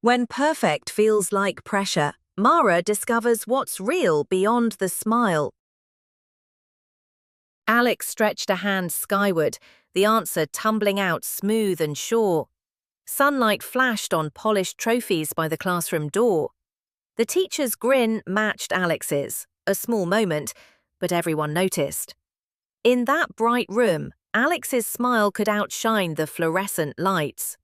When perfect feels like pressure, Mara discovers what's real beyond the smile. Alex stretched a hand skyward, the answer tumbling out smooth and sure. Sunlight flashed on polished trophies by the classroom door. The teacher's grin matched Alex's, a small moment, but everyone noticed. In that bright room, Alex's smile could outshine the fluorescent lights.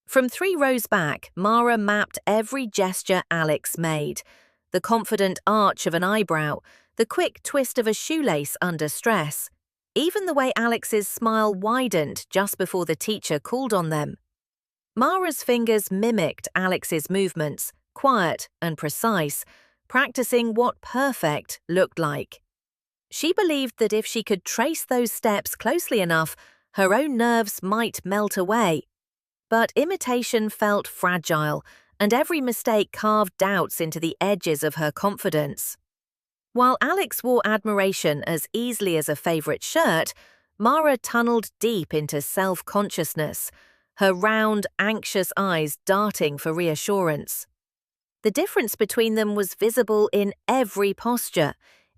From 3 rows back, Mara mapped every gesture Alex made. The confident arch of an eyebrow, the quick twist of a shoelace under stress, even the way Alex's smile widened just before the teacher called on them. Mara's fingers mimicked Alex's movements, quiet and precise, practicing what perfect looked like. She believed that if she could trace those steps closely enough, her own nerves might melt away. But imitation felt fragile, and every mistake carved doubts into the edges of her confidence. While Alex wore admiration as easily as a favorite shirt, Mara tunneled deep into self-consciousness, her round, anxious eyes darting for reassurance. The difference between them was visible in every posture.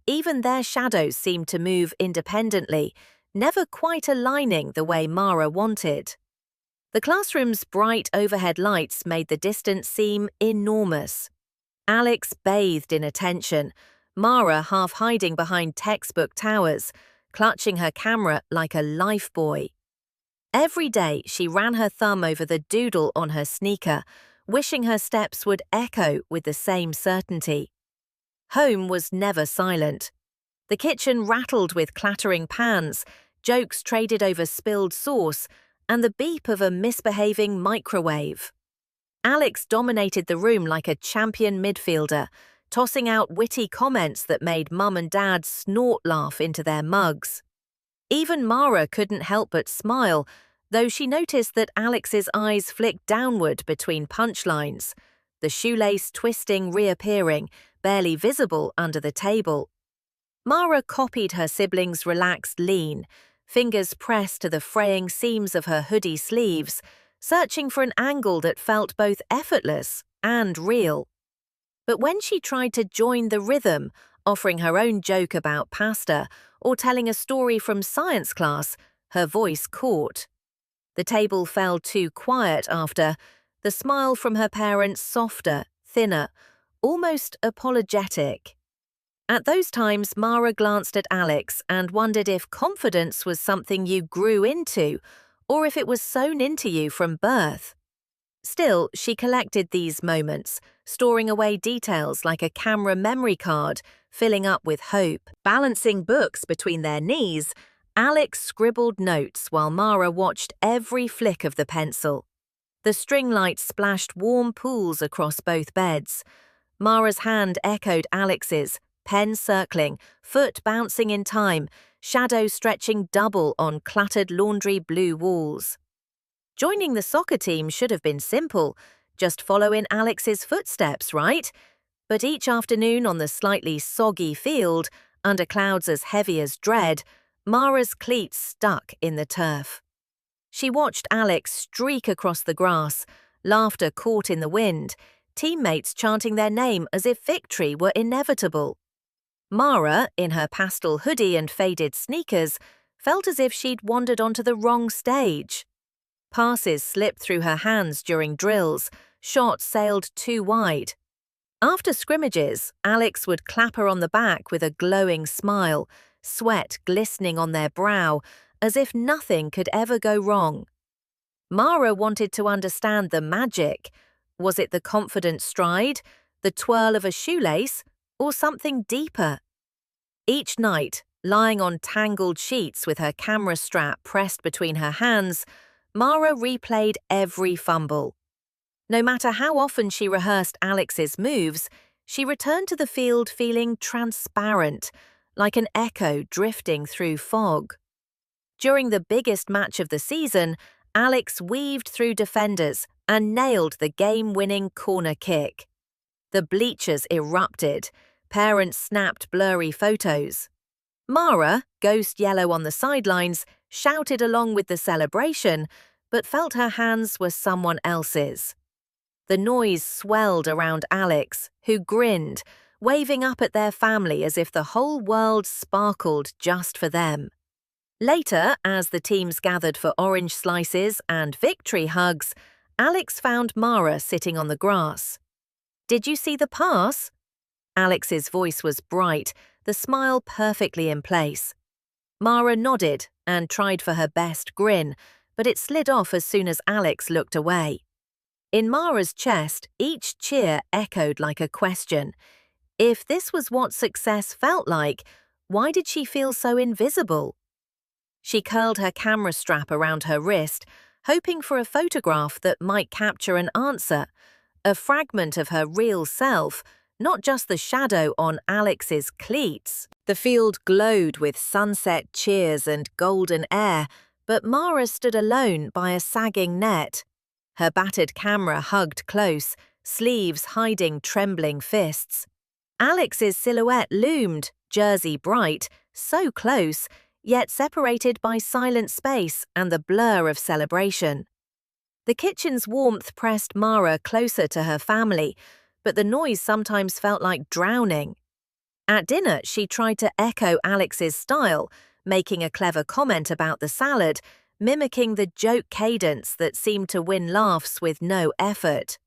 Even their shadows seemed to move independently, never quite aligning the way Mara wanted. The classroom's bright overhead lights made the distance seem enormous. Alex bathed in attention, Mara half hiding behind textbook towers, clutching her camera like a lifebuoy. Every day she ran her thumb over the doodle on her sneaker, wishing her steps would echo with the same certainty. Home was never silent. The kitchen rattled with clattering pans, jokes traded over spilled sauce, and the beep of a misbehaving microwave. Alex dominated the room like a champion midfielder, tossing out witty comments that made Mum and Dad snort laugh into their mugs. Even Mara couldn't help but smile, though she noticed that Alex's eyes flicked downward between punchlines, the shoelace twisting reappearing, barely visible under the table. Mara copied her sibling's relaxed lean, fingers pressed to the fraying seams of her hoodie sleeves, searching for an angle that felt both effortless and real. But when she tried to join the rhythm, offering her own joke about pasta or telling a story from science class, her voice caught. The table fell too quiet after, the smile from her parents softer, thinner, almost apologetic. At those times, Mara glanced at Alex and wondered if confidence was something you grew into, or if it was sewn into you from birth. Still, she collected these moments, storing away details like a camera memory card, filling up with hope. Balancing books between their knees, Alex scribbled notes while Mara watched every flick of the pencil. The string light splashed warm pools across both beds. Mara's hand echoed Alex's, pen circling, foot bouncing in time, shadow stretching double on cluttered laundry blue walls. Joining the soccer team should have been simple, just follow in Alex's footsteps, right? But each afternoon on the slightly soggy field, under clouds as heavy as dread, Mara's cleats stuck in the turf. She watched Alex streak across the grass, laughter caught in the wind, teammates chanting their name as if victory were inevitable. Mara, in her pastel hoodie and faded sneakers, felt as if she'd wandered onto the wrong stage. Passes slipped through her hands during drills, shots sailed too wide. After scrimmages, Alex would clap her on the back with a glowing smile, sweat glistening on their brow, as if nothing could ever go wrong. Mara wanted to understand the magic. Was it the confident stride, the twirl of a shoelace, or something deeper? Each night, lying on tangled sheets with her camera strap pressed between her hands, Mara replayed every fumble. No matter how often she rehearsed Alex's moves, she returned to the field feeling transparent, like an echo drifting through fog. During the biggest match of the season, Alex weaved through defenders and nailed the game-winning corner kick. The bleachers erupted. Parents snapped blurry photos. Mara, ghost yellow on the sidelines, shouted along with the celebration, but felt her hands were someone else's. The noise swelled around Alex, who grinned, waving up at their family as if the whole world sparkled just for them. Later, as the teams gathered for orange slices and victory hugs, Alex found Mara sitting on the grass. "Did you see the pass?" Alex's voice was bright, the smile perfectly in place. Mara nodded and tried for her best grin, but it slid off as soon as Alex looked away. In Mara's chest, each cheer echoed like a question. If this was what success felt like, why did she feel so invisible? She curled her camera strap around her wrist, hoping for a photograph that might capture an answer, a fragment of her real self, not just the shadow on Alex's cleats. The field glowed with sunset cheers and golden air, but Mara stood alone by a sagging net. Her battered camera hugged close, sleeves hiding trembling fists. Alex's silhouette loomed, jersey bright, so close, yet separated by silent space and the blur of celebration. The kitchen's warmth pressed Mara closer to her family, but the noise sometimes felt like drowning. At dinner, she tried to echo Alex's style, making a clever comment about the salad, mimicking the joke cadence that seemed to win laughs with no effort.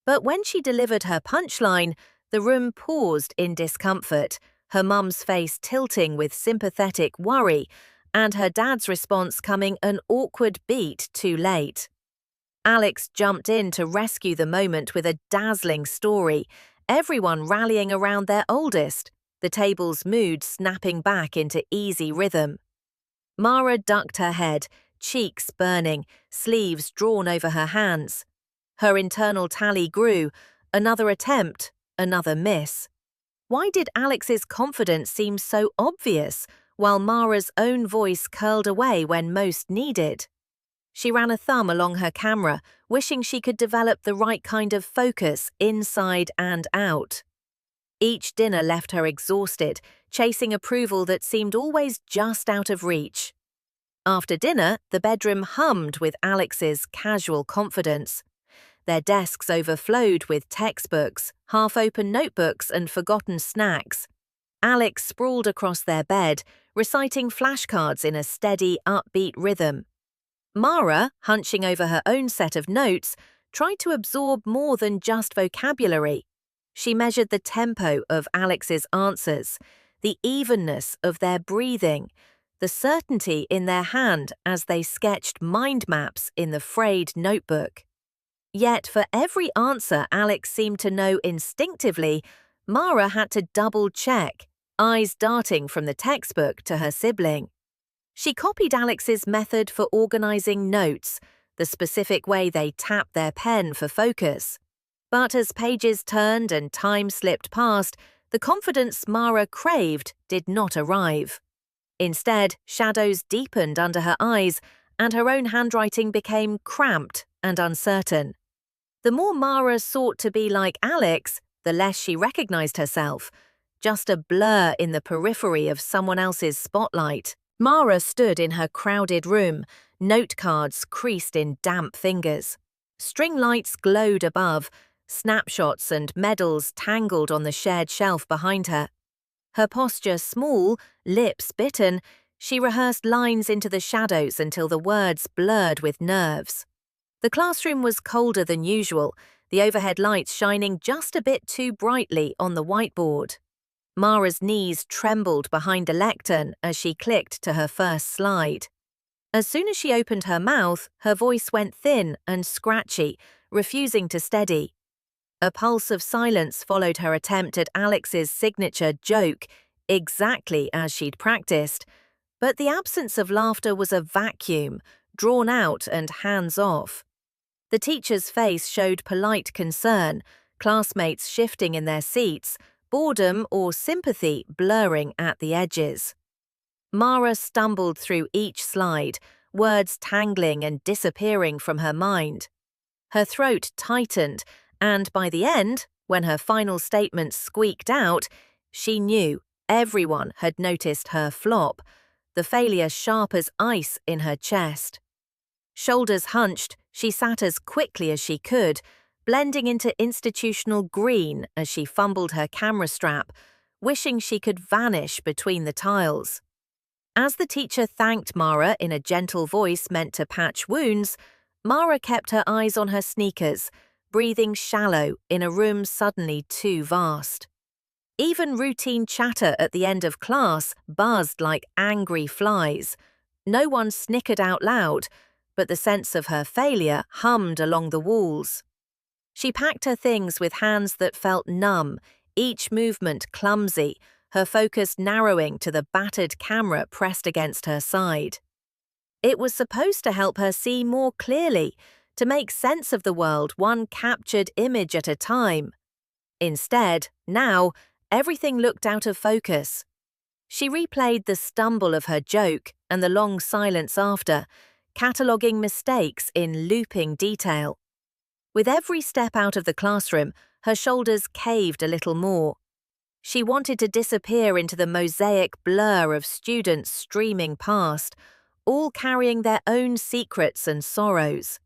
But when she delivered her punchline, the room paused in discomfort, her mum's face tilting with sympathetic worry, and her dad's response coming an awkward beat too late. Alex jumped in to rescue the moment with a dazzling story, everyone rallying around their oldest, the table's mood snapping back into easy rhythm. Mara ducked her head, cheeks burning, sleeves drawn over her hands. Her internal tally grew, another attempt, another miss. Why did Alex's confidence seem so obvious, while Mara's own voice curled away when most needed? She ran a thumb along her camera, wishing she could develop the right kind of focus inside and out. Each dinner left her exhausted, chasing approval that seemed always just out of reach. After dinner, the bedroom hummed with Alex's casual confidence. Their desks overflowed with textbooks, half-open notebooks, and forgotten snacks. Alex sprawled across their bed, reciting flashcards in a steady, upbeat rhythm. Mara, hunching over her own set of notes, tried to absorb more than just vocabulary. She measured the tempo of Alex's answers, the evenness of their breathing, the certainty in their hand as they sketched mind maps in the frayed notebook. Yet for every answer Alex seemed to know instinctively, Mara had to double-check, eyes darting from the textbook to her sibling. She copied Alex's method for organizing notes, the specific way they tapped their pen for focus. But as pages turned and time slipped past, the confidence Mara craved did not arrive. Instead, shadows deepened under her eyes, and her own handwriting became cramped and uncertain. The more Mara sought to be like Alex, the less she recognized herself, just a blur in the periphery of someone else's spotlight. Mara stood in her crowded room, note cards creased in damp fingers. String lights glowed above, snapshots and medals tangled on the shared shelf behind her. Her posture small, lips bitten, she rehearsed lines into the shadows until the words blurred with nerves. The classroom was colder than usual, the overhead lights shining just a bit too brightly on the whiteboard. Mara's knees trembled behind the lectern as she clicked to her first slide. As soon as she opened her mouth, her voice went thin and scratchy, refusing to steady. A pulse of silence followed her attempt at Alex's signature joke, exactly as she'd practiced, but the absence of laughter was a vacuum, drawn out and hands-off. The teacher's face showed polite concern, classmates shifting in their seats, boredom or sympathy blurring at the edges. Mara stumbled through each slide, words tangling and disappearing from her mind. Her throat tightened, and by the end, when her final statement squeaked out, she knew everyone had noticed her flop, the failure sharp as ice in her chest. Shoulders hunched, she sat as quickly as she could, blending into institutional green as she fumbled her camera strap, wishing she could vanish between the tiles. As the teacher thanked Mara in a gentle voice meant to patch wounds, Mara kept her eyes on her sneakers, breathing shallow in a room suddenly too vast. Even routine chatter at the end of class buzzed like angry flies. No one snickered out loud, but the sense of her failure hummed along the walls. She packed her things with hands that felt numb, each movement clumsy, her focus narrowing to the battered camera pressed against her side. It was supposed to help her see more clearly, to make sense of the world one captured image at a time. Instead, now, everything looked out of focus. She replayed the stumble of her joke and the long silence after, cataloguing mistakes in looping detail. With every step out of the classroom, her shoulders caved a little more. She wanted to disappear into the mosaic blur of students streaming past, all carrying their own secrets and sorrows.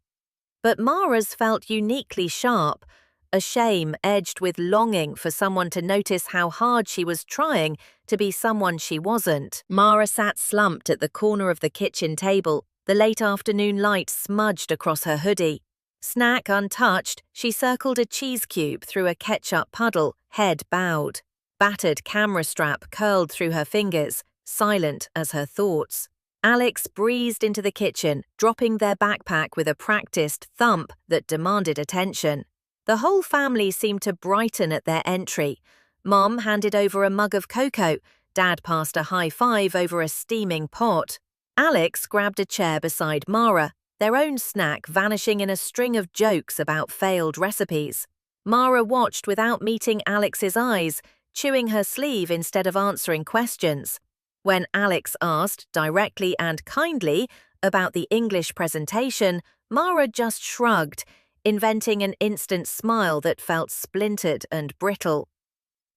But Mara's felt uniquely sharp, a shame edged with longing for someone to notice how hard she was trying to be someone she wasn't. Mara sat slumped at the corner of the kitchen table, the late afternoon light smudged across her hoodie. Snack untouched, she circled a cheese cube through a ketchup puddle, head bowed. Battered camera strap curled through her fingers, silent as her thoughts. Alex breezed into the kitchen, dropping their backpack with a practiced thump that demanded attention. The whole family seemed to brighten at their entry. Mom handed over a mug of cocoa, Dad passed a high five over a steaming pot. Alex grabbed a chair beside Mara, their own snack vanishing in a string of jokes about failed recipes. Mara watched without meeting Alex's eyes, chewing her sleeve instead of answering questions. When Alex asked, directly and kindly, about the English presentation, Mara just shrugged, inventing an instant smile that felt splintered and brittle.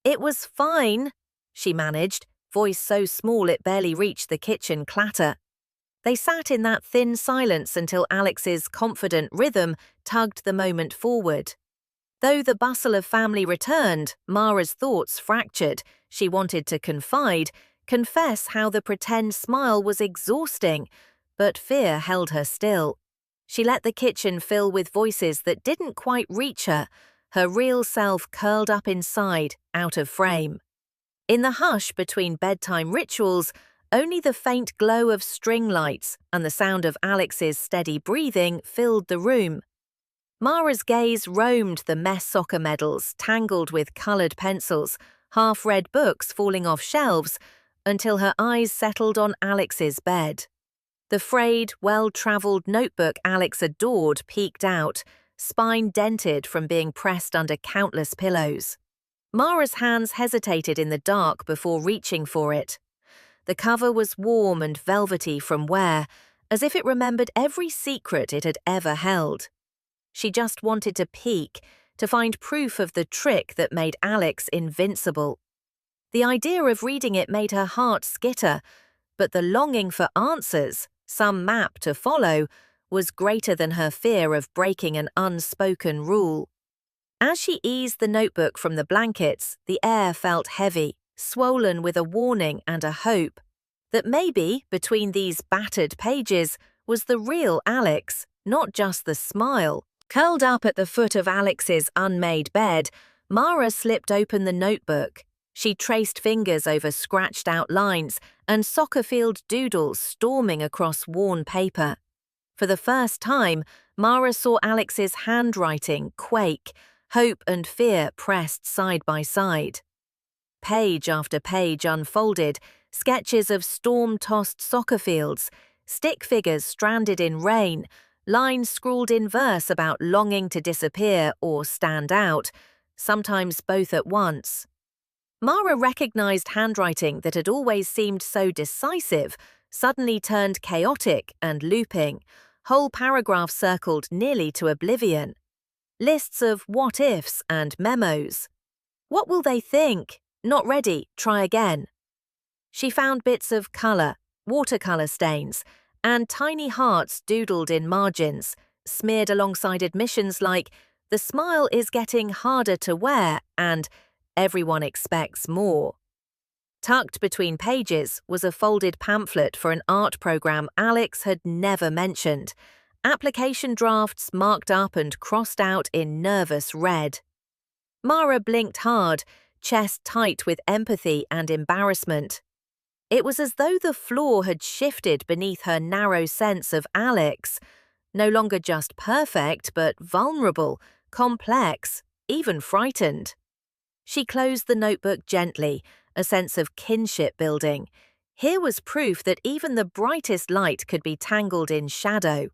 "It was fine," she managed, voice so small it barely reached the kitchen clatter. They sat in that thin silence until Alex's confident rhythm tugged the moment forward. Though the bustle of family returned, Mara's thoughts fractured. She wanted to confess how the pretend smile was exhausting, but fear held her still. She let the kitchen fill with voices that didn't quite reach her, her real self curled up inside, out of frame. In the hush between bedtime rituals, only the faint glow of string lights and the sound of Alex's steady breathing filled the room. Mara's gaze roamed the mess soccer medals tangled with coloured pencils, half-read books falling off shelves, until her eyes settled on Alex's bed. The frayed, well-travelled notebook Alex adored peeked out, spine dented from being pressed under countless pillows. Mara's hands hesitated in the dark before reaching for it. The cover was warm and velvety from wear, as if it remembered every secret it had ever held. She just wanted to peek, to find proof of the trick that made Alex invincible. The idea of reading it made her heart skitter, but the longing for answers, some map to follow, was greater than her fear of breaking an unspoken rule. As she eased the notebook from the blankets, the air felt heavy, swollen with a warning and a hope that maybe between these battered pages was the real Alex, not just the smile. Curled up at the foot of Alex's unmade bed, Mara slipped open the notebook. She traced fingers over scratched-out lines and soccer field doodles storming across worn paper. For the first time, Mara saw Alex's handwriting quake, hope and fear pressed side by side. Page after page unfolded, sketches of storm-tossed soccer fields, stick figures stranded in rain, lines scrawled in verse about longing to disappear or stand out, sometimes both at once. Mara recognized handwriting that had always seemed so decisive, suddenly turned chaotic and looping, whole paragraphs circled nearly to oblivion. Lists of what-ifs and memos. What will they think? Not ready, try again. She found bits of colour, watercolour stains, and tiny hearts doodled in margins, smeared alongside admissions like, The smile is getting harder to wear and everyone expects more. Tucked between pages was a folded pamphlet for an art program Alex had never mentioned. Application drafts marked up and crossed out in nervous red. Mara blinked hard, chest tight with empathy and embarrassment. It was as though the floor had shifted beneath her narrow sense of Alex, no longer just perfect but vulnerable, complex, even frightened. She closed the notebook gently, a sense of kinship building. Here was proof that even the brightest light could be tangled in shadow.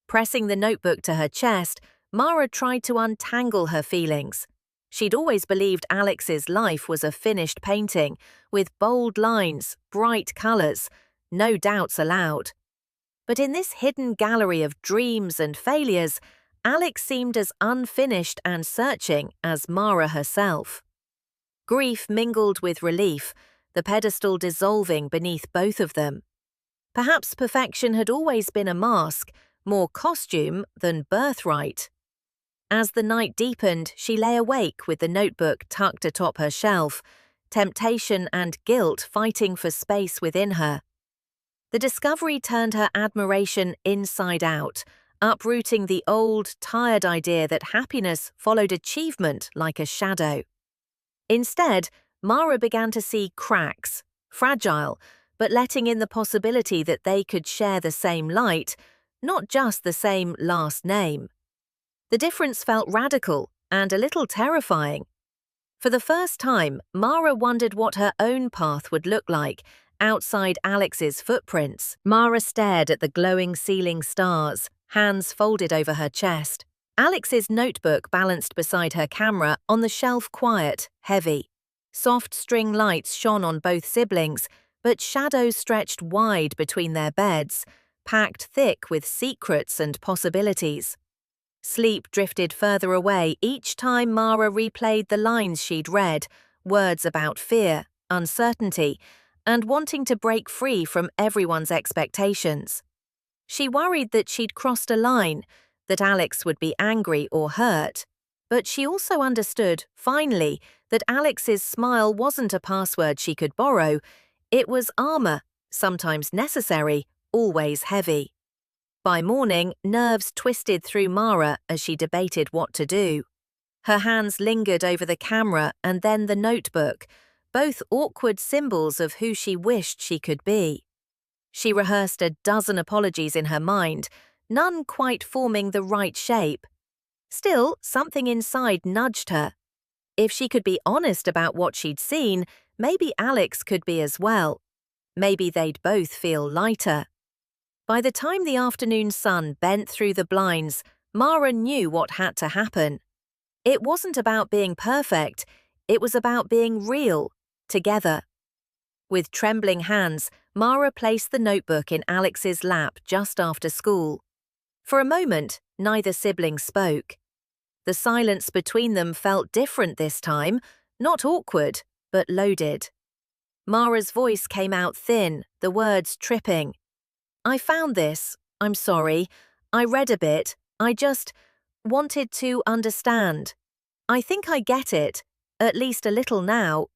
Pressing the notebook to her chest, Mara tried to untangle her feelings. She'd always believed Alex's life was a finished painting, with bold lines, bright colors, no doubts allowed. But in this hidden gallery of dreams and failures, Alex seemed as unfinished and searching as Mara herself. Grief mingled with relief, the pedestal dissolving beneath both of them. Perhaps perfection had always been a mask, more costume than birthright. As the night deepened, she lay awake with the notebook tucked atop her shelf, temptation and guilt fighting for space within her. The discovery turned her admiration inside out, uprooting the old, tired idea that happiness followed achievement like a shadow. Instead, Mara began to see cracks, fragile, but letting in the possibility that they could share the same light, not just the same last name. The difference felt radical and a little terrifying. For the first time, Mara wondered what her own path would look like outside Alex's footprints. Mara stared at the glowing ceiling stars, hands folded over her chest. Alex's notebook balanced beside her camera on the shelf, quiet, heavy. Soft string lights shone on both siblings, but shadows stretched wide between their beds, packed thick with secrets and possibilities. Sleep drifted further away each time Mara replayed the lines she'd read, words about fear, uncertainty, and wanting to break free from everyone's expectations. She worried that she'd crossed a line, that Alex would be angry or hurt, but she also understood, finally, that Alex's smile wasn't a password she could borrow. It was armor, sometimes necessary, always heavy. By morning, nerves twisted through Mara as she debated what to do. Her hands lingered over the camera and then the notebook, both awkward symbols of who she wished she could be. She rehearsed a dozen apologies in her mind, none quite forming the right shape. Still, something inside nudged her. If she could be honest about what she'd seen, maybe Alex could be as well. Maybe they'd both feel lighter. By the time the afternoon sun bent through the blinds, Mara knew what had to happen. It wasn't about being perfect, it was about being real, together. With trembling hands, Mara placed the notebook in Alex's lap just after school. For a moment, neither sibling spoke. The silence between them felt different this time, not awkward, but loaded. Mara's voice came out thin, the words tripping. "I found this. I'm sorry. I read a bit. I just wanted to understand. I think I get it, at least a little now."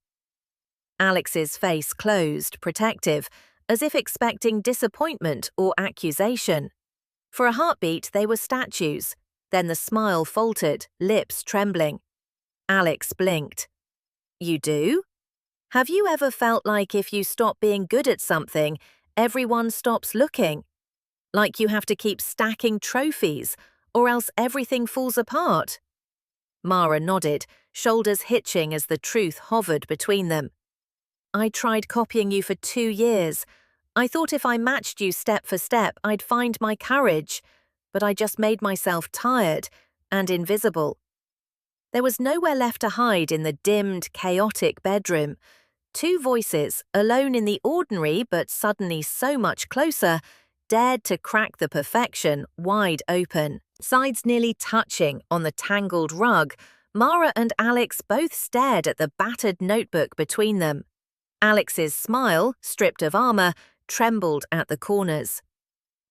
Alex's face closed, protective, as if expecting disappointment or accusation. For a heartbeat, they were statues. Then the smile faltered, lips trembling. Alex blinked. "You do? Have you ever felt like if you stop being good at something, everyone stops looking? Like you have to keep stacking trophies, or else everything falls apart?" Mara nodded, shoulders hitching as the truth hovered between them. "I tried copying you for 2 years. I thought if I matched you step for step, I'd find my courage, but I just made myself tired and invisible." There was nowhere left to hide in the dimmed, chaotic bedroom. Two voices, alone in the ordinary but suddenly so much closer, dared to crack the perfection wide open. Sides nearly touching on the tangled rug, Mara and Alex both stared at the battered notebook between them. Alex's smile, stripped of armor, trembled at the corners.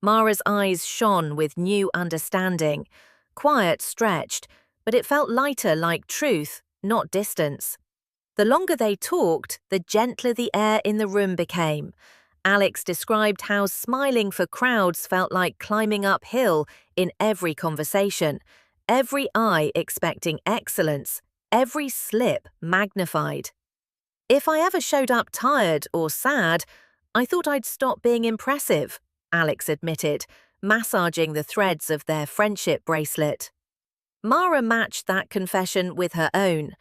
Mara's eyes shone with new understanding, quiet, stretched, but it felt lighter, like truth, not distance. The longer they talked, the gentler the air in the room became. Alex described how smiling for crowds felt like climbing uphill in every conversation, every eye expecting excellence, every slip magnified. If I ever showed up tired or sad, I thought I'd stop being impressive, Alex admitted, massaging the threads of their friendship bracelet. Mara matched that confession with her own.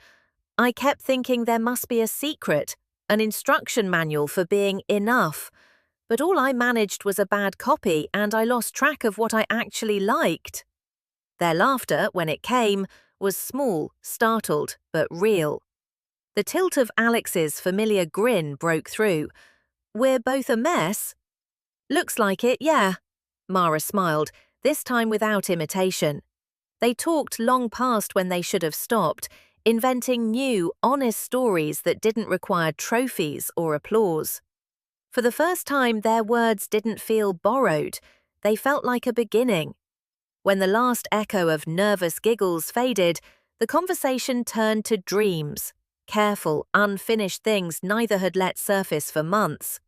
I kept thinking there must be a secret, an instruction manual for being enough, but all I managed was a bad copy and I lost track of what I actually liked. Their laughter, when it came, was small, startled, but real. The tilt of Alex's familiar grin broke through. We're both a mess? Looks like it, yeah. Mara smiled, this time without imitation. They talked long past when they should have stopped, inventing new, honest stories that didn't require trophies or applause. For the first time, their words didn't feel borrowed. They felt like a beginning. When the last echo of nervous giggles faded, the conversation turned to dreams, careful, unfinished things neither had let surface for months.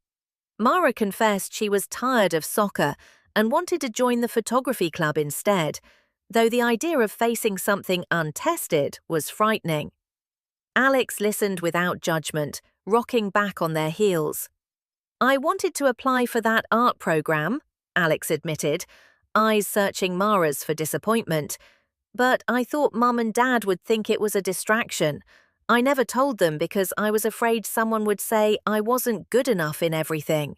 Mara confessed she was tired of soccer and wanted to join the photography club instead, though the idea of facing something untested was frightening. Alex listened without judgment, rocking back on their heels. I wanted to apply for that art program, Alex admitted, eyes searching Mara's for disappointment. But I thought Mum and Dad would think it was a distraction. I never told them because I was afraid someone would say I wasn't good enough in everything.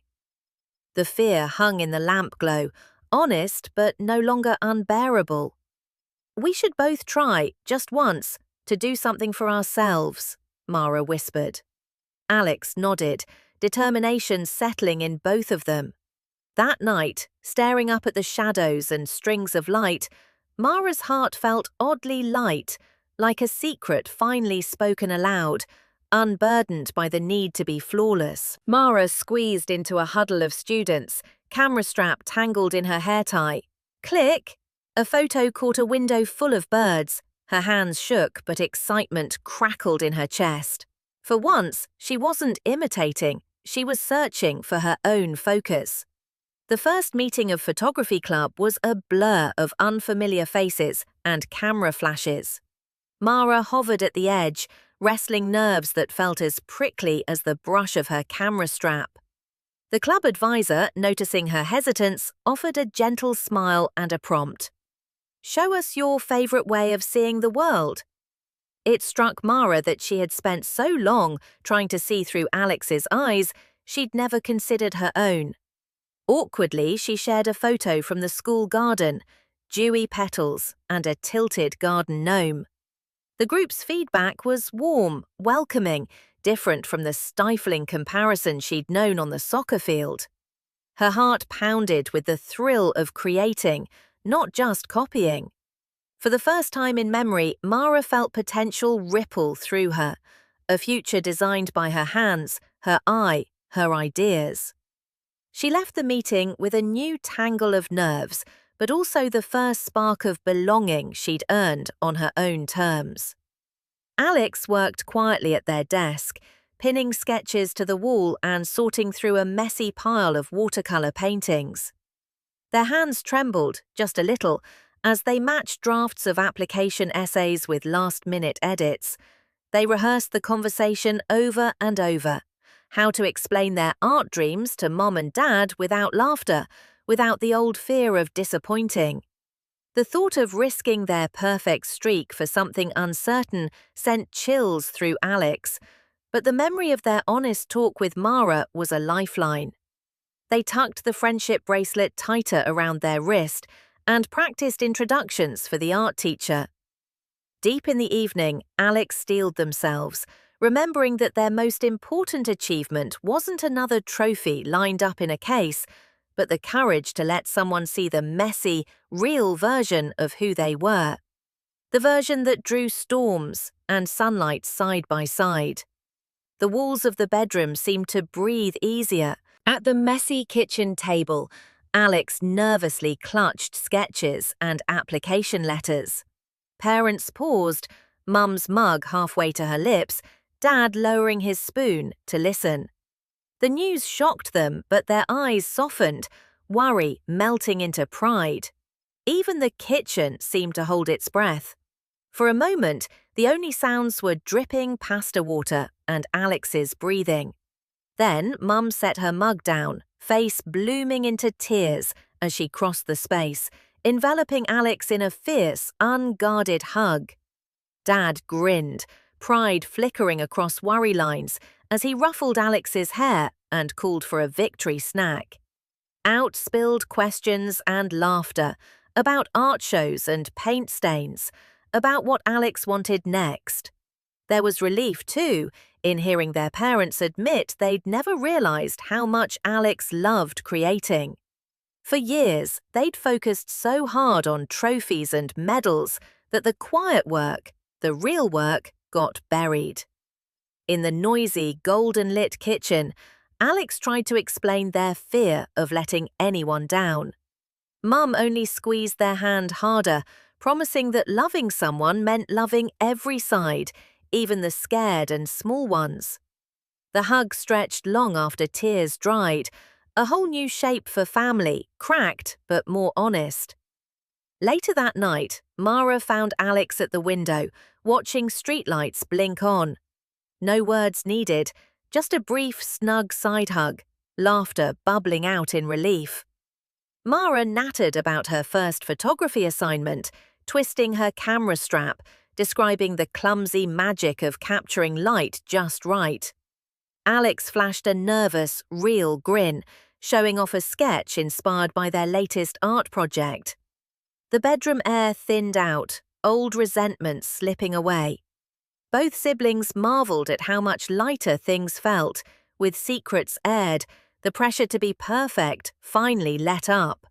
The fear hung in the lamp glow, honest but no longer unbearable. We should both try, just once, to do something for ourselves, Mara whispered. Alex nodded, determination settling in both of them. That night, staring up at the shadows and strings of light, Mara's heart felt oddly light, like a secret finally spoken aloud, unburdened by the need to be flawless. Mara squeezed into a huddle of students, camera strap tangled in her hair tie. Click! A photo caught a window full of birds. Her hands shook, but excitement crackled in her chest. For once, she wasn't imitating, she was searching for her own focus. The first meeting of Photography Club was a blur of unfamiliar faces and camera flashes. Mara hovered at the edge, wrestling nerves that felt as prickly as the brush of her camera strap. The club advisor, noticing her hesitance, offered a gentle smile and a prompt. Show us your favorite way of seeing the world. It struck Mara that she had spent so long trying to see through Alex's eyes, she'd never considered her own. Awkwardly, she shared a photo from the school garden, dewy petals and a tilted garden gnome. The group's feedback was warm, welcoming, different from the stifling comparison she'd known on the soccer field. Her heart pounded with the thrill of creating, not just copying. For the first time in memory, Mara felt potential ripple through her, a future designed by her hands, her eye, her ideas. She left the meeting with a new tangle of nerves, but also the first spark of belonging she'd earned on her own terms. Alex worked quietly at their desk, pinning sketches to the wall and sorting through a messy pile of watercolor paintings. Their hands trembled, just a little, as they matched drafts of application essays with last-minute edits. They rehearsed the conversation over and over. How to explain their art dreams to Mom and Dad without laughter, without the old fear of disappointing. The thought of risking their perfect streak for something uncertain sent chills through Alex, but the memory of their honest talk with Mara was a lifeline. They tucked the friendship bracelet tighter around their wrist and practiced introductions for the art teacher. Deep in the evening, Alex steeled themselves, remembering that their most important achievement wasn't another trophy lined up in a case, but the courage to let someone see the messy, real version of who they were. The version that drew storms and sunlight side by side. The walls of the bedroom seemed to breathe easier. At the messy kitchen table, Alex nervously clutched sketches and application letters. Parents paused, Mum's mug halfway to her lips, Dad lowering his spoon to listen. The news shocked them, but their eyes softened, worry melting into pride. Even the kitchen seemed to hold its breath. For a moment, the only sounds were dripping pasta water and Alex's breathing. Then Mum set her mug down, face blooming into tears as she crossed the space, enveloping Alex in a fierce, unguarded hug. Dad grinned, pride flickering across worry lines as he ruffled Alex's hair and called for a victory snack. Out spilled questions and laughter about art shows and paint stains, about what Alex wanted next. There was relief, too, in hearing their parents admit they'd never realized how much Alex loved creating. For years, they'd focused so hard on trophies and medals that the quiet work, the real work, got buried. In the noisy, golden-lit kitchen, Alex tried to explain their fear of letting anyone down. Mum only squeezed their hand harder, promising that loving someone meant loving every side, even the scared and small ones. The hug stretched long after tears dried, a whole new shape for family, cracked but more honest. Later that night, Mara found Alex at the window, watching streetlights blink on. No words needed, just a brief, snug side hug, laughter bubbling out in relief. Mara nattered about her first photography assignment, twisting her camera strap, describing the clumsy magic of capturing light just right. Alex flashed a nervous, real grin, showing off a sketch inspired by their latest art project. The bedroom air thinned out, old resentment slipping away. Both siblings marveled at how much lighter things felt, with secrets aired, the pressure to be perfect finally let up.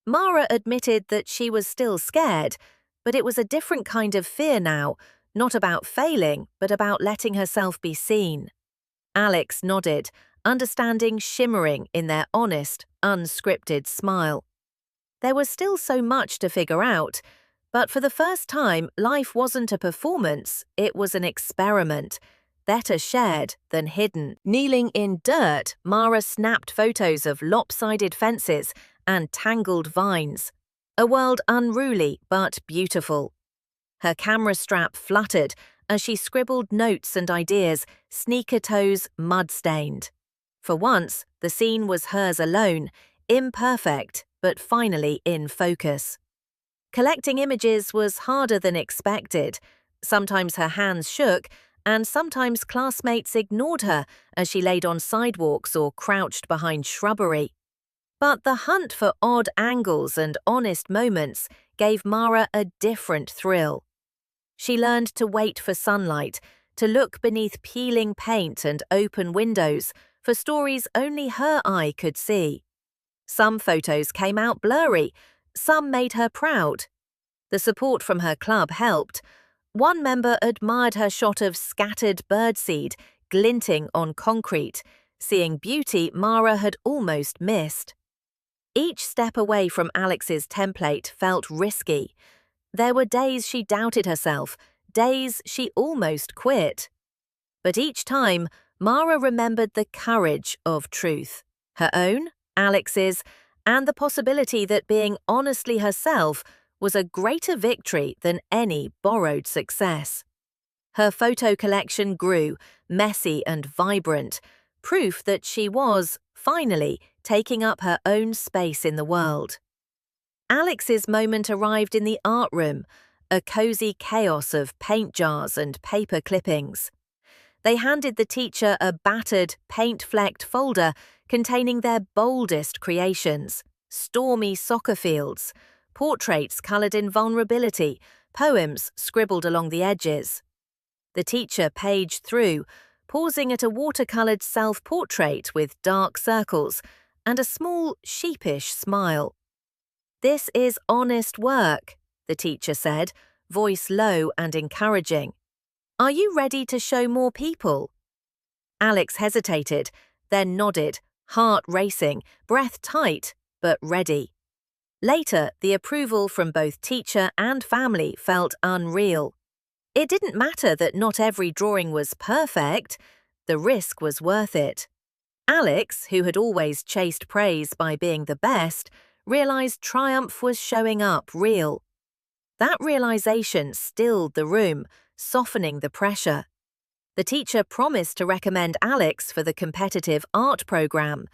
Mara admitted that she was still scared, but it was a different kind of fear now, not about failing, but about letting herself be seen. Alex nodded, understanding shimmering in their honest, unscripted smile. There was still so much to figure out, but for the first time, life wasn't a performance, it was an experiment, better shared than hidden. Kneeling in dirt, Mara snapped photos of lopsided fences and tangled vines, a world unruly but beautiful. Her camera strap fluttered as she scribbled notes and ideas, sneaker toes mud-stained. For once, the scene was hers alone, imperfect, but finally in focus. Collecting images was harder than expected. Sometimes her hands shook, and sometimes classmates ignored her as she laid on sidewalks or crouched behind shrubbery. But the hunt for odd angles and honest moments gave Mara a different thrill. She learned to wait for sunlight, to look beneath peeling paint and open windows for stories only her eye could see. Some photos came out blurry, some made her proud. The support from her club helped. One member admired her shot of scattered birdseed glinting on concrete, seeing beauty Mara had almost missed. Each step away from Alex's template felt risky. There were days she doubted herself, days she almost quit. But each time, Mara remembered the courage of truth, her own, Alex's, and the possibility that being honestly herself was a greater victory than any borrowed success. Her photo collection grew, messy and vibrant, proof that she was, finally, taking up her own space in the world. Alex's moment arrived in the art room, a cozy chaos of paint jars and paper clippings. They handed the teacher a battered, paint-flecked folder containing their boldest creations, stormy soccer fields, portraits coloured in vulnerability, poems scribbled along the edges. The teacher paged through, pausing at a watercoloured self-portrait with dark circles and a small, sheepish smile. "This is honest work," the teacher said, voice low and encouraging. "Are you ready to show more people?" Alex hesitated, then nodded, heart racing, breath tight, but ready. Later, the approval from both teacher and family felt unreal. It didn't matter that not every drawing was perfect, the risk was worth it. Alex, who had always chased praise by being the best, realized triumph was showing up real. That realization stilled the room, softening the pressure. The teacher promised to recommend Alex for the competitive art program,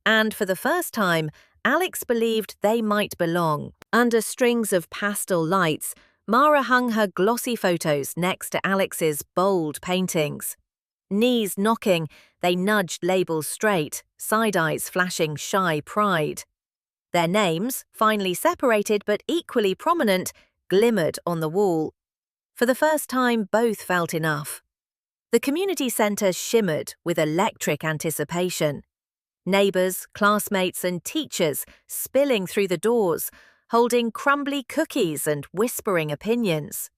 and for the first time, Alex believed they might belong. Under strings of pastel lights, Mara hung her glossy photos next to Alex's bold paintings. Knees knocking, they nudged labels straight, side-eyes flashing shy pride. Their names, finely separated but equally prominent, glimmered on the wall. For the first time, both felt enough. The community centre shimmered with electric anticipation. Neighbours, classmates and teachers spilling through the doors, holding crumbly cookies and whispering opinions.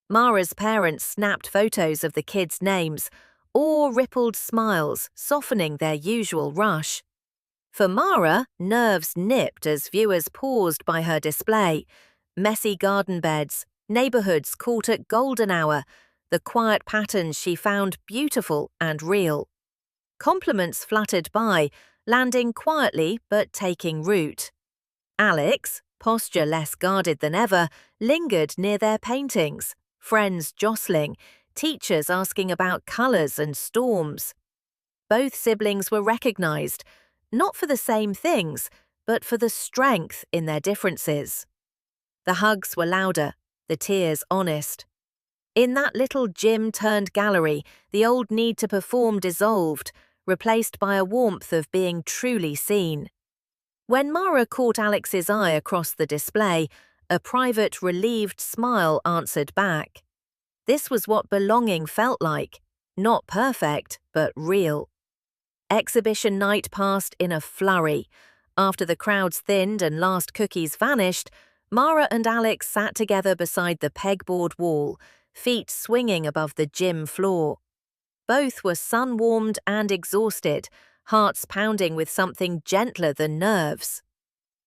Mara's parents snapped photos of the kids' names, awe-rippled smiles softening their usual rush. For Mara, nerves nipped as viewers paused by her display. Messy garden beds, neighbourhoods caught at golden hour, the quiet patterns she found beautiful and real. Compliments fluttered by, landing quietly but taking root. Alex, posture less guarded than ever, lingered near their paintings, friends jostling, teachers asking about colours and storms. Both siblings were recognised, not for the same things, but for the strength in their differences. The hugs were louder, the tears honest. In that little gym-turned-gallery, the old need to perform dissolved, replaced by a warmth of being truly seen. When Mara caught Alex's eye across the display, a private, relieved smile answered back. This was what belonging felt like, not perfect, but real. Exhibition night passed in a flurry. After the crowds thinned and last cookies vanished, Mara and Alex sat together beside the pegboard wall, feet swinging above the gym floor. Both were sun-warmed and exhausted, hearts pounding with something gentler than nerves.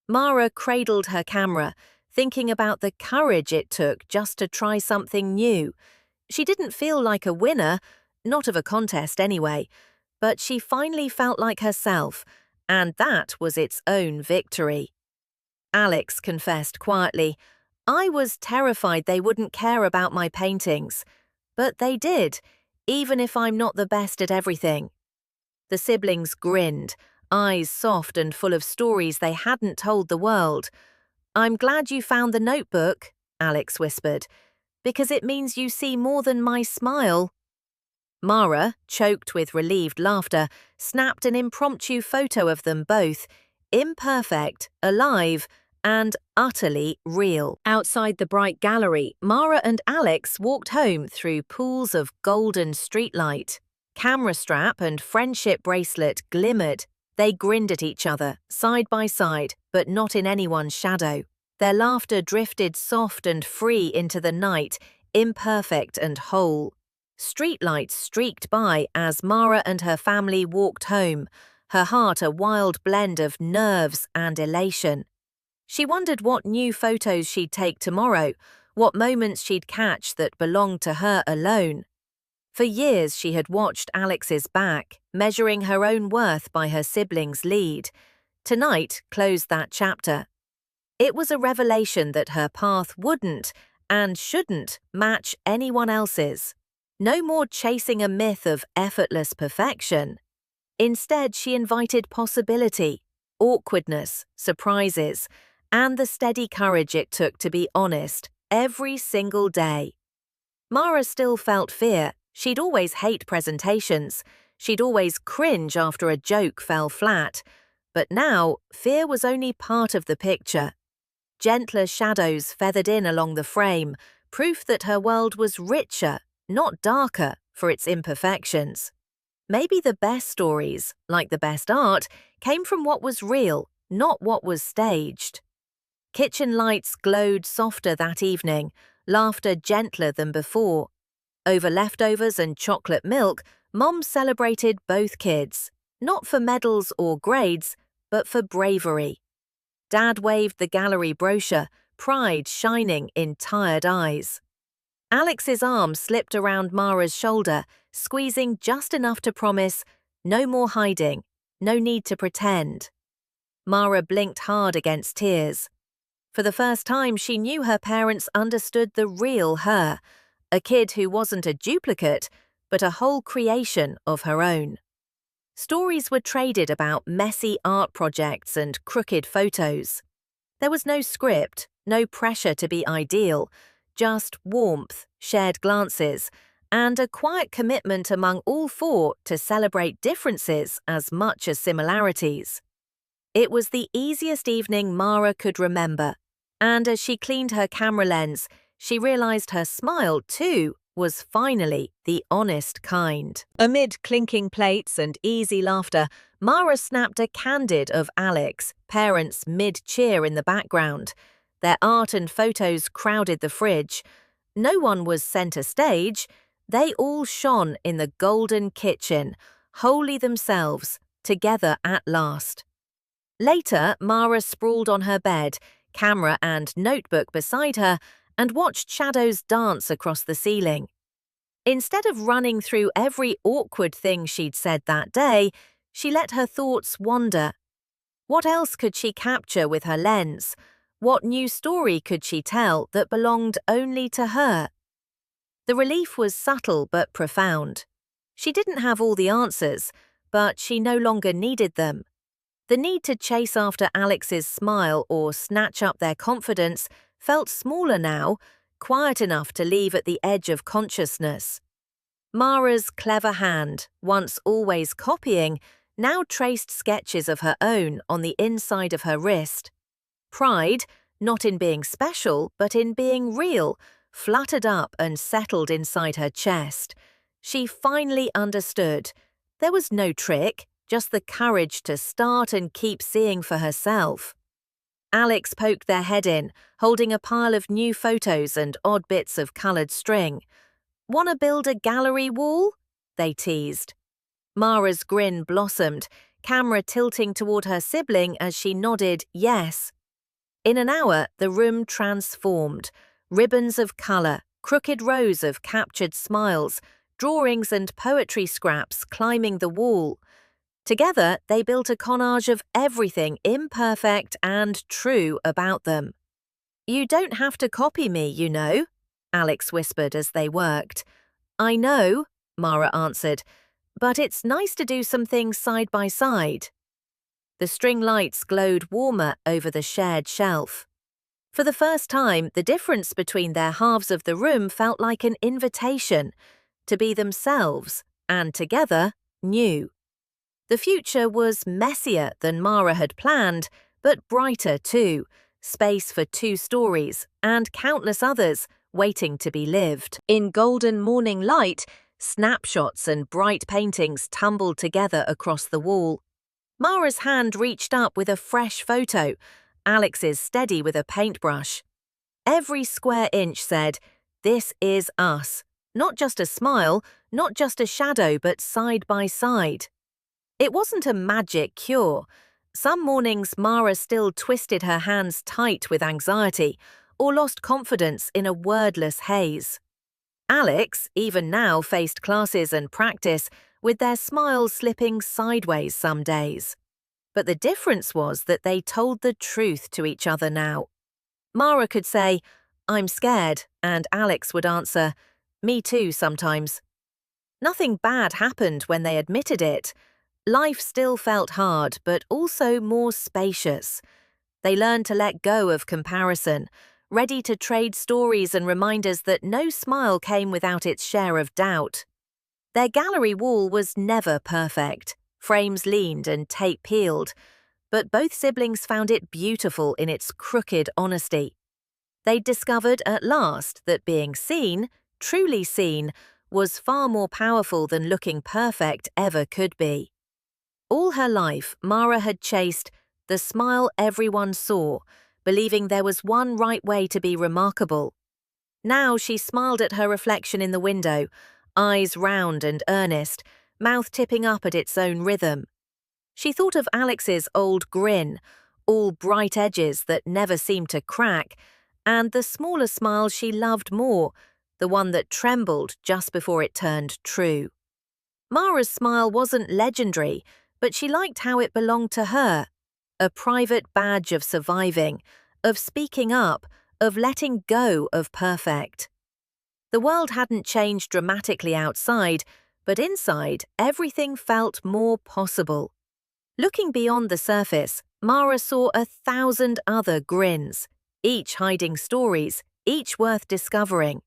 Mara cradled her camera, thinking about the courage it took just to try something new. She didn't feel like a winner, not of a contest anyway, but she finally felt like herself, and that was its own victory. Alex confessed quietly, "I was terrified they wouldn't care about my paintings. But they did, even if I'm not the best at everything." The siblings grinned, eyes soft and full of stories they hadn't told the world. "I'm glad you found the notebook," Alex whispered, "because it means you see more than my smile." Mara, choked with relieved laughter, snapped an impromptu photo of them both, imperfect, alive, and utterly real. Outside the bright gallery, Mara and Alex walked home through pools of golden streetlight. Camera strap and friendship bracelet glimmered. They grinned at each other, side by side, but not in anyone's shadow. Their laughter drifted soft and free into the night, imperfect and whole. Streetlights streaked by as Mara and her family walked home, her heart a wild blend of nerves and elation. She wondered what new photos she'd take tomorrow, what moments she'd catch that belonged to her alone. For years she had watched Alex's back, measuring her own worth by her siblings' lead. Tonight closed that chapter. It was a revelation that her path wouldn't, and shouldn't, match anyone else's. No more chasing a myth of effortless perfection. Instead, she invited possibility, awkwardness, surprises, and the steady courage it took to be honest every single day. Mara still felt fear. She'd always hate presentations. She'd always cringe after a joke fell flat. But now, fear was only part of the picture. Gentler shadows feathered in along the frame, proof that her world was richer, not darker, for its imperfections. Maybe the best stories, like the best art, came from what was real, not what was staged. Kitchen lights glowed softer that evening, laughter gentler than before. Over leftovers and chocolate milk, Mom celebrated both kids, not for medals or grades, but for bravery. Dad waved the gallery brochure, pride shining in tired eyes. Alex's arm slipped around Mara's shoulder, squeezing just enough to promise, "No more hiding, no need to pretend." Mara blinked hard against tears. For the first time, she knew her parents understood the real her, a kid who wasn't a duplicate, but a whole creation of her own. Stories were traded about messy art projects and crooked photos. There was no script, no pressure to be ideal, just warmth, shared glances, and a quiet commitment among all four to celebrate differences as much as similarities. It was the easiest evening Mara could remember, and as she cleaned her camera lens, she realized her smile, too, was finally the honest kind. Amid clinking plates and easy laughter, Mara snapped a candid of Alex, parents mid-cheer in the background. Their art and photos crowded the fridge. No one was center stage. They all shone in the golden kitchen, wholly themselves, together at last. Later, Mara sprawled on her bed, camera and notebook beside her, and watched shadows dance across the ceiling. Instead of running through every awkward thing she'd said that day, she let her thoughts wander. What else could she capture with her lens? What new story could she tell that belonged only to her? The relief was subtle but profound. She didn't have all the answers, but she no longer needed them. The need to chase after Alex's smile or snatch up their confidence felt smaller now, quiet enough to leave at the edge of consciousness. Mara's clever hand, once always copying, now traced sketches of her own on the inside of her wrist. Pride, not in being special, but in being real, fluttered up and settled inside her chest. She finally understood. There was no trick, just the courage to start and keep seeing for herself. Alex poked their head in, holding a pile of new photos and odd bits of coloured string. "Wanna build a gallery wall?" they teased. Mara's grin blossomed, camera tilting toward her sibling as she nodded yes. In an hour, the room transformed. Ribbons of colour, crooked rows of captured smiles, drawings and poetry scraps climbing the wall. Together, they built a collage of everything imperfect and true about them. "You don't have to copy me, you know," Alex whispered as they worked. "I know," Mara answered, "but it's nice to do some things side by side." The string lights glowed warmer over the shared shelf. For the first time, the difference between their halves of the room felt like an invitation to be themselves and together new. The future was messier than Mara had planned, but brighter too. Space for 2 stories and countless others waiting to be lived. In golden morning light, snapshots and bright paintings tumbled together across the wall. Mara's hand reached up with a fresh photo, Alex's steady with a paintbrush. Every square inch said, "This is us." Not just a smile, not just a shadow, but side by side. It wasn't a magic cure. Some mornings Mara still twisted her hands tight with anxiety or lost confidence in a wordless haze. Alex, even now, faced classes and practice with their smiles slipping sideways some days. But the difference was that they told the truth to each other now. Mara could say, "I'm scared," and Alex would answer, "Me too sometimes." Nothing bad happened when they admitted it. Life still felt hard, but also more spacious. They learned to let go of comparison, ready to trade stories and reminders that no smile came without its share of doubt. Their gallery wall was never perfect. Frames leaned and tape peeled, but both siblings found it beautiful in its crooked honesty. They'd discovered at last that being seen, truly seen, was far more powerful than looking perfect ever could be. All her life, Mara had chased the smile everyone saw, believing there was one right way to be remarkable. Now she smiled at her reflection in the window, eyes round and earnest, mouth tipping up at its own rhythm. She thought of Alex's old grin, all bright edges that never seemed to crack, and the smaller smile she loved more, the one that trembled just before it turned true. Mara's smile wasn't legendary, but she liked how it belonged to her. A private badge of surviving, of speaking up, of letting go of perfect. The world hadn't changed dramatically outside, but inside, everything felt more possible. Looking beyond the surface, Mara saw 1,000 other grins, each hiding stories, each worth discovering.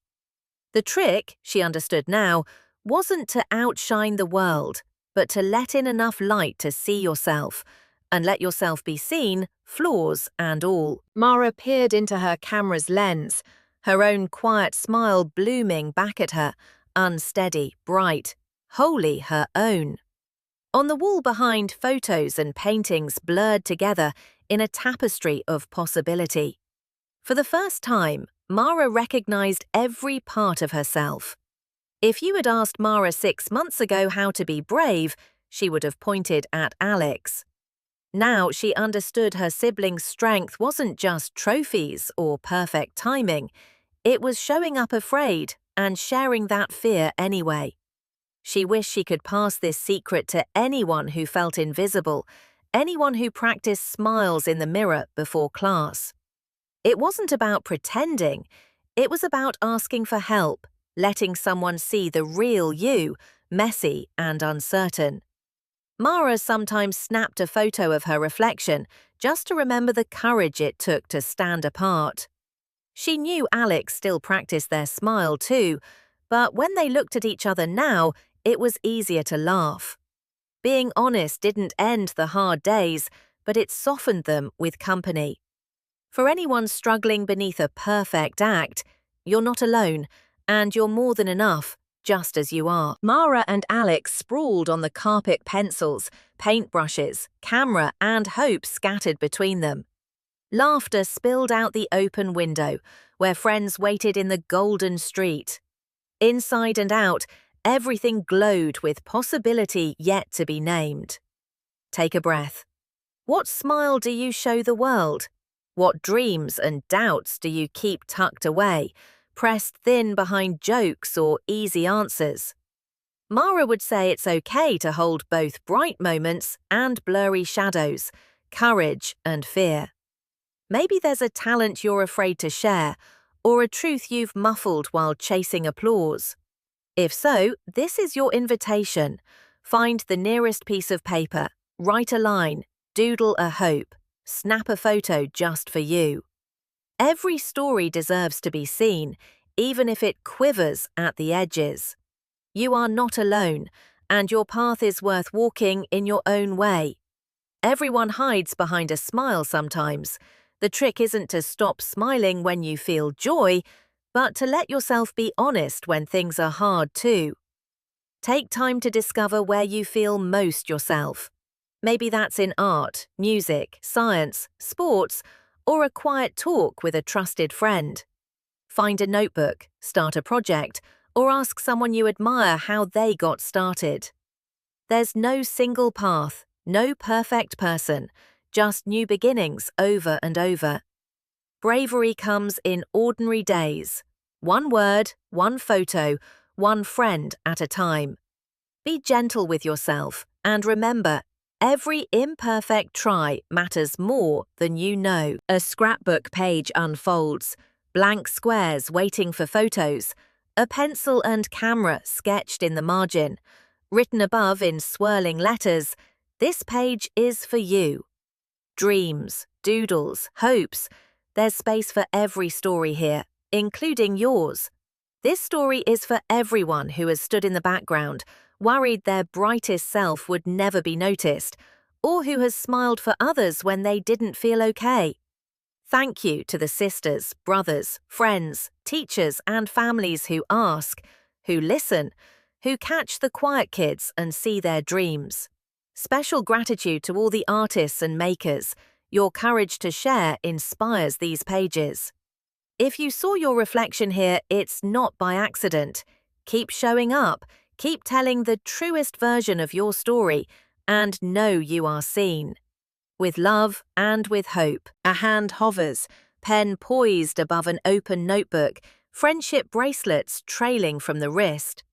The trick, she understood now, wasn't to outshine the world, but to let in enough light to see yourself, and let yourself be seen, flaws and all. Mara peered into her camera's lens, her own quiet smile blooming back at her, unsteady, bright, wholly her own. On the wall behind, photos and paintings blurred together in a tapestry of possibility. For the first time, Mara recognized every part of herself. If you had asked Mara 6 months ago how to be brave, she would have pointed at Alex. Now she understood her sibling's strength wasn't just trophies or perfect timing. It was showing up afraid and sharing that fear anyway. She wished she could pass this secret to anyone who felt invisible, anyone who practiced smiles in the mirror before class. It wasn't about pretending, it was about asking for help, letting someone see the real you, messy and uncertain. Mara sometimes snapped a photo of her reflection just to remember the courage it took to stand apart. She knew Alex still practiced their smile too, but when they looked at each other now, it was easier to laugh. Being honest didn't end the hard days, but it softened them with company. For anyone struggling beneath a perfect act, you're not alone, and you're more than enough, just as you are. Mara and Alex sprawled on the carpet, pencils, paintbrushes, camera, and hope scattered between them. Laughter spilled out the open window, where friends waited in the golden street. Inside and out, everything glowed with possibility yet to be named. Take a breath. What smile do you show the world? What dreams and doubts do you keep tucked away, pressed thin behind jokes or easy answers? Mara would say it's okay to hold both bright moments and blurry shadows, courage and fear. Maybe there's a talent you're afraid to share, or a truth you've muffled while chasing applause. If so, this is your invitation. Find the nearest piece of paper, write a line, doodle a hope, snap a photo just for you. Every story deserves to be seen, even if it quivers at the edges. You are not alone, and your path is worth walking in your own way. Everyone hides behind a smile sometimes. The trick isn't to stop smiling when you feel joy, but to let yourself be honest when things are hard too. Take time to discover where you feel most yourself. Maybe that's in art, music, science, sports, or a quiet talk with a trusted friend. Find a notebook, start a project, or ask someone you admire how they got started. There's no single path, no perfect person, just new beginnings over and over. Bravery comes in ordinary days. One word, one photo, one friend at a time. Be gentle with yourself, and remember, every imperfect try matters more than you know. A scrapbook page unfolds, blank squares waiting for photos, a pencil and camera sketched in the margin. Written above in swirling letters, this page is for you. Dreams, doodles, hopes. There's space for every story here, including yours. This story is for everyone who has stood in the background, worried their brightest self would never be noticed, or who has smiled for others when they didn't feel okay. Thank you to the sisters, brothers, friends, teachers, and families who ask, who listen, who catch the quiet kids and see their dreams. Special gratitude to all the artists and makers. Your courage to share inspires these pages. If you saw your reflection here, it's not by accident. Keep showing up, keep telling the truest version of your story, and know you are seen. with love and with hope. A hand hovers, pen poised above an open notebook, friendship bracelets trailing from the wrist.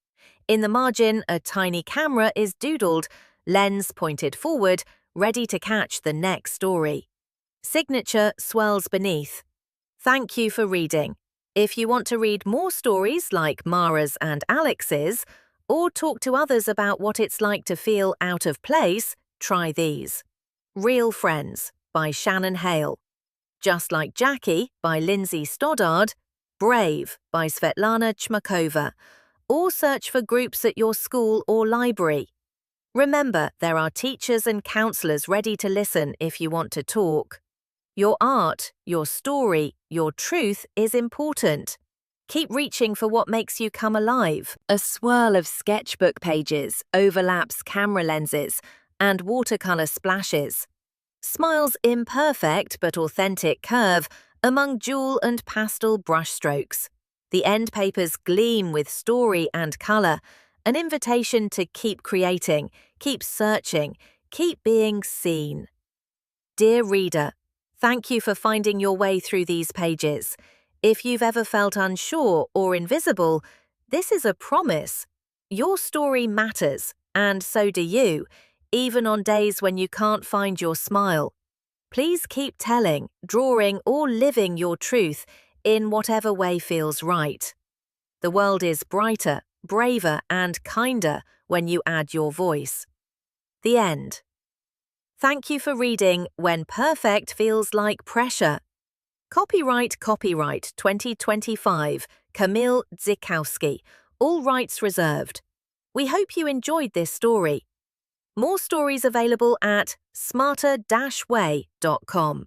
In the margin, a tiny camera is doodled, lens pointed forward, ready to catch the next story. Signature swirls beneath. Thank you for reading. If you want to read more stories like Mara's and Alex's, or talk to others about what it's like to feel out of place, try these. Real Friends by Shannon Hale. Just Like Jackie by Lindsay Stoddard. Brave by Svetlana Chmakova. Or search for groups at your school or library. Remember, there are teachers and counselors ready to listen if you want to talk. Your art, your story, your truth is important. Keep reaching for what makes you come alive. A swirl of sketchbook pages overlaps camera lenses and watercolor splashes. Smiles imperfect but authentic curve among jewel and pastel brushstrokes. The end papers gleam with story and color, an invitation to keep creating, keep searching, keep being seen. Dear reader, thank you for finding your way through these pages. If you've ever felt unsure or invisible, this is a promise. Your story matters, and so do you, even on days when you can't find your smile. Please keep telling, drawing, or living your truth in whatever way feels right. The world is brighter, braver, and kinder when you add your voice. The end. Thank you for reading When Perfect Feels Like Pressure. Copyright 2025, Kamil Dzikowski. All rights reserved. We hope you enjoyed this story. More stories available at smarter-way.com.